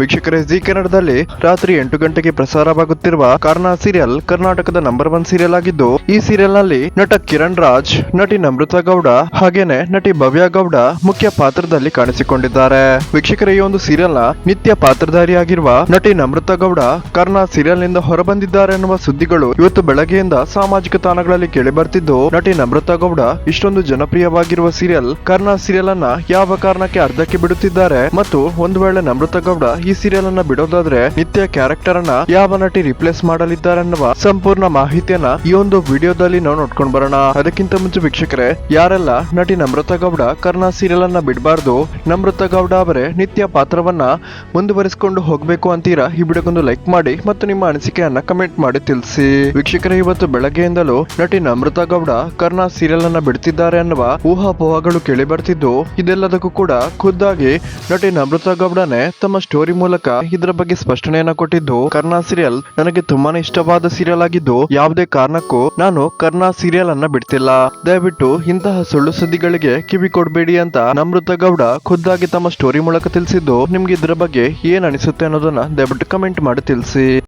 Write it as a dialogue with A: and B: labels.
A: ವೀಕ್ಷಕರೇ, ಜಿ ಕನ್ನಡದಲ್ಲಿ ರಾತ್ರಿ 8 ಗಂಟೆಗೆ ಪ್ರಸಾರವಾಗುತ್ತಿರುವ ಕರ್ಣ ಸೀರಿಯಲ್ ಕರ್ನಾಟಕದ ನಂಬರ್ 1 ಸೀರಿಯಲ್ ಆಗಿದ್ದು, ಈ ಸೀರಿಯಲ್ ನಲ್ಲಿ ನಟ ಕಿರಣ್ ರಾಜ್, ನಟಿ ನಮ್ರತಾ ಗೌಡ ಹಾಗೇನೆ ನಟಿ ಭವ್ಯ ಗೌಡ ಮುಖ್ಯ ಪಾತ್ರದಲ್ಲಿ ಕಾಣಿಸಿಕೊಂಡಿದ್ದಾರೆ. ವೀಕ್ಷಕರೇ, ಈ ಒಂದು ಸೀರಿಯಲ್ ನ ನಿತ್ಯ ಪಾತ್ರಧಾರಿಯಾಗಿರುವ ನಟಿ ನಮ್ರತಾ ಗೌಡ ಕರ್ಣ ಸೀರಿಯಲ್ ನಿಂದ ಹೊರಬಂದಿದ್ದಾರೆ ಎನ್ನುವ ಸುದ್ದಿಗಳು ಇವತ್ತು ಬೆಳಗ್ಗೆಯಿಂದ ಸಾಮಾಜಿಕ ತಾಣಗಳಲ್ಲಿ ಕೇಳಿ ಬರ್ತಿದ್ದು, ನಟಿ ನಮ್ರತಾ ಗೌಡ ಇಷ್ಟೊಂದು ಜನಪ್ರಿಯವಾಗಿರುವ ಸೀರಿಯಲ್ ಕರ್ಣ ಸೀರಿಯಲ್ ಅನ್ನ ಯಾವ ಕಾರಣಕ್ಕೆ ಅರ್ಧಕ್ಕೆ ಬಿಡುತ್ತಿದ್ದಾರೆ ಮತ್ತು ಒಂದು ವೇಳೆ ನಮ್ರತಾ ಗೌಡ ಈ ಸೀರಿಯಲ್ ಅನ್ನ ಬಿಡೋದಾದ್ರೆ ನಿತ್ಯ ಕ್ಯಾರೆಕ್ಟರ್ ಅನ್ನ ಯಾವ ನಟಿ ರಿಪ್ಲೇಸ್ ಮಾಡಲಿದ್ದಾರೆ ಅನ್ನುವ ಸಂಪೂರ್ಣ ಮಾಹಿತಿಯನ್ನ ಈ ಒಂದು ವಿಡಿಯೋದಲ್ಲಿ ನಾವು ನೋಡ್ಕೊಂಡು ಬರೋಣ. ಅದಕ್ಕಿಂತ ಮುಂಚೆ ವೀಕ್ಷಕರೇ, ಯಾರೆಲ್ಲ ನಟಿ ನಮ್ರತಾ ಗೌಡ ಕರ್ಣ ಸೀರಿಯಲ್ ಅನ್ನ ಬಿಡಬಾರ್ದು, ನಮ್ರತಾ ಗೌಡ ಅವರೇ ನಿತ್ಯ ಪಾತ್ರವನ್ನ ಮುಂದುವರಿಸಿಕೊಂಡು ಹೋಗ್ಬೇಕು ಅಂತೀರಾ, ಈ ವಿಡಿಯೋಗೊಂದು ಲೈಕ್ ಮಾಡಿ ಮತ್ತು ನಿಮ್ಮ ಅನಿಸಿಕೆಯನ್ನ ಕಮೆಂಟ್ ಮಾಡಿ ತಿಳಿಸಿ. ವೀಕ್ಷಕರೇ, ಇವತ್ತು ಬೆಳಗ್ಗೆಯಿಂದಲೂ ನಟಿ ನಮ್ರತಾ ಗೌಡ ಕರ್ಣ ಸೀರಿಯಲ್ ಅನ್ನ ಬಿಡ್ತಿದ್ದಾರೆ ಅನ್ನುವ ಊಹಾಪೋಹಗಳು ಕೇಳಿ ಬರ್ತಿದ್ದು, ಇದೆಲ್ಲದಕ್ಕೂ ಕೂಡ ಖುದ್ದಾಗಿ ನಟಿ ನಮ್ರತಾ ಗೌಡನೇ ತಮ್ಮ ಸ್ಟೋರಿ ಮೂಲಕ ಇದರ ಬಗ್ಗೆ ಸ್ಪಷ್ಟನೆಯನ್ನ ಕೊಟ್ಟಿದ್ದು, ಕರ್ಣ ಸೀರಿಯಲ್ ನನಗೆ ತುಂಬಾನೇ ಇಷ್ಟವಾದ ಸೀರಿಯಲ್ ಆಗಿದ್ದು, ಯಾವುದೇ ಕಾರಣಕ್ಕೂ ನಾನು ಕರ್ಣ ಸೀರಿಯಲ್ ಅನ್ನ ಬಿಡ್ತಿಲ್ಲ. ದಯವಿಟ್ಟು ಇಂತಹ ಸುಳ್ಳು ಸುದ್ದಿಗಳಿಗೆ ಕಿವಿ ಕೊಡಬೇಡಿ ಅಂತ ನಮ್ರತಾ ಗೌಡ ಖುದ್ದಾಗಿ ತಮ್ಮ ಸ್ಟೋರಿ ಮೂಲಕ ತಿಳಿಸಿದ್ದು, ನಿಮ್ಗೆ ಇದರ ಬಗ್ಗೆ ಏನ್ ಅನಿಸುತ್ತೆ ಅನ್ನೋದನ್ನ ದಯವಿಟ್ಟು ಕಮೆಂಟ್ ಮಾಡಿ ತಿಳಿಸಿ.